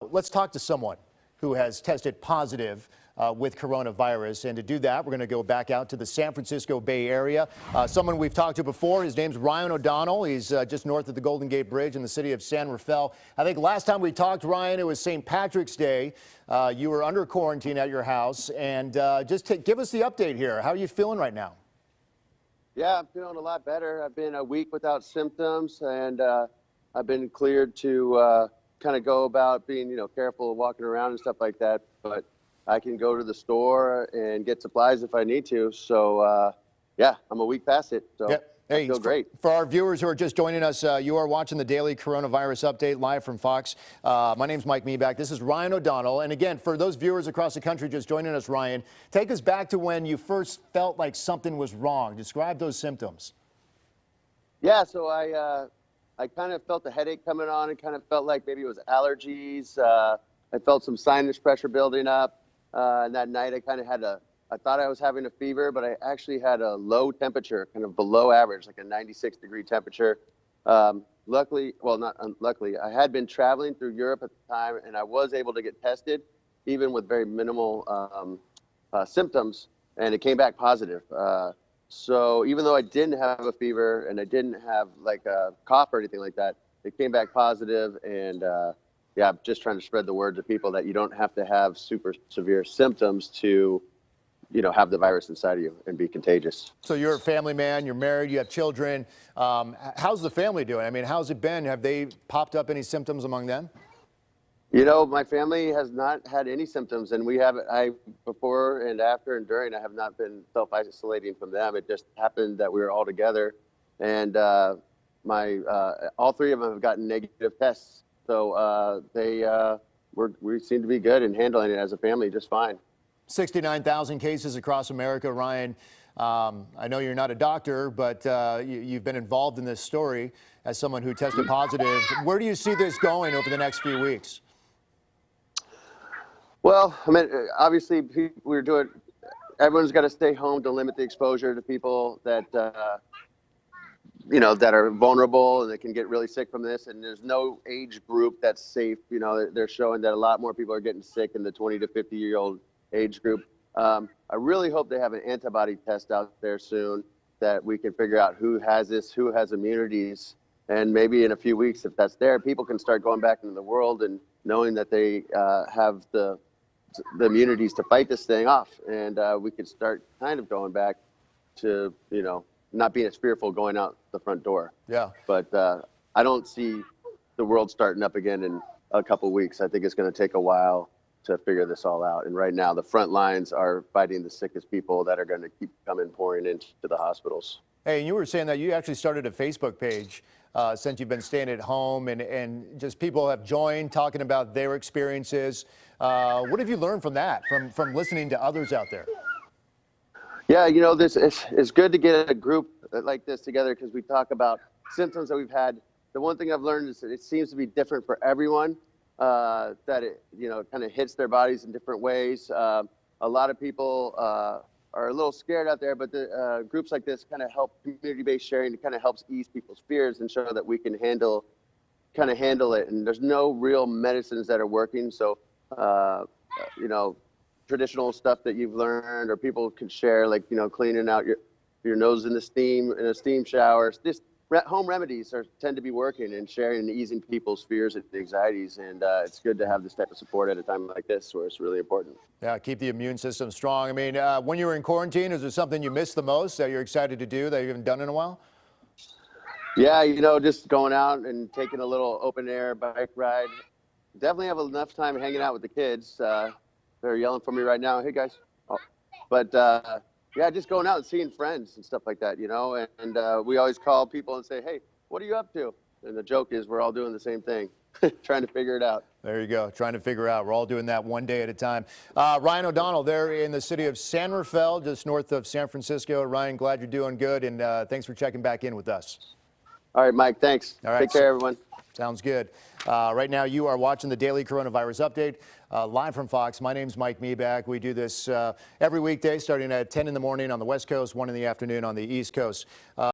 Let's talk to someone who has tested positive with coronavirus. And to do that, we're going to go back out to the San Francisco Bay Area. Someone we've talked to before, his name's Ryan O'Donnell. He's just north of the Golden Gate Bridge in the city of San Rafael. I think last time we talked, Ryan, it was St. Patrick's Day. You were under quarantine at your house. And give us the update here. How are you feeling right now? Yeah, I'm feeling a lot better. I've been a week without symptoms, and I've been cleared to kind of go about being, careful walking around and stuff like that. But I can go to the store and get supplies if I need to. So, yeah, I'm a week past it. So yep. Hey, I feel great. For our viewers who are just joining us, you are watching the Daily Coronavirus Update live from Fox. My name's Mike Meeback. This is Ryan O'Donnell. And again, for those viewers across the country just joining us, Ryan, take us back to when you first felt like something was wrong. Describe those symptoms. Yeah, so I kind of felt a headache coming on and kind of felt like maybe it was allergies. I felt some sinus pressure building up. And that night I kind of I thought I was having a fever, but I actually had a low temperature, kind of below average, like a 96-degree temperature. Luckily, well, not unluckily, I had been traveling through Europe at the time, and I was able to get tested, even with very minimal symptoms, and it came back positive. So even though I didn't have a fever and I didn't have like a cough or anything like that, it came back positive. And yeah, I'm just trying to spread the word to people that you don't have to have super severe symptoms to, have the virus inside of you and be contagious. So you're a family man, you're married, you have children. How's the family doing? I mean, how's it been? Have they popped up any symptoms among them? My family has not had any symptoms, and before and after and during, I have not been self-isolating from them. It just happened that we were all together, and all three of them have gotten negative tests. So we seem to be good in handling it as a family just fine. 69,000 cases across America, Ryan. I know you're not a doctor, but you've been involved in this story as someone who tested positive. Where do you see this going over the next few weeks? Well, I mean, obviously, everyone's got to stay home to limit the exposure to people that, that are vulnerable and that can get really sick from this. And there's no age group that's safe. They're showing that a lot more people are getting sick in the 20 to 50-year-old age group. I really hope they have an antibody test out there soon that we can figure out who has this, who has immunities. And maybe in a few weeks, if that's there, people can start going back into the world and knowing that they have the immunities to fight this thing off, and we could start kind of going back to not being as fearful going out the front door. Yeah. But I don't see the world starting up again in a couple weeks. I think it's going to take a while to figure this all out. And right now, the front lines are fighting the sickest people that are going to keep pouring into the hospitals. Hey, you were saying that you actually started a Facebook page since you've been staying at home, and just people have joined talking about their experiences. What have you learned from that, from listening to others out there? Yeah, it's good to get a group like this together because we talk about symptoms that we've had. The one thing I've learned is that it seems to be different for everyone, that it, kind of hits their bodies in different ways. A lot of people are a little scared out there, but the groups like this kind of help community-based sharing. It kind of helps ease people's fears and show that we can handle it. And there's no real medicines that are working. So, traditional stuff that you've learned or people can share, like, cleaning out your nose in a steam shower. Just home remedies tend to be working and sharing and easing people's fears and anxieties. And it's good to have this type of support at a time like this where it's really important. Yeah, keep the immune system strong. I mean, when you were in quarantine, is there something you missed the most that you're excited to do that you haven't done in a while? Yeah, just going out and taking a little open air bike ride. Definitely have enough time hanging out with the kids. They're yelling for me right now. Hey, guys. Oh. But, yeah, just going out and seeing friends and stuff like that, And we always call people and say, hey, what are you up to? And the joke is we're all doing the same thing, trying to figure it out. There you go, trying to figure out. We're all doing that one day at a time. Ryan O'Donnell, there in the city of San Rafael, just north of San Francisco. Ryan, glad you're doing good, and thanks for checking back in with us. All right, Mike, thanks. All right. Take care, everyone. Sounds good. Right now, you are watching the Daily Coronavirus Update live from Fox. My name's Mike Meeback. We do this every weekday starting at 10 in the morning on the West Coast, 1 in the afternoon on the East Coast.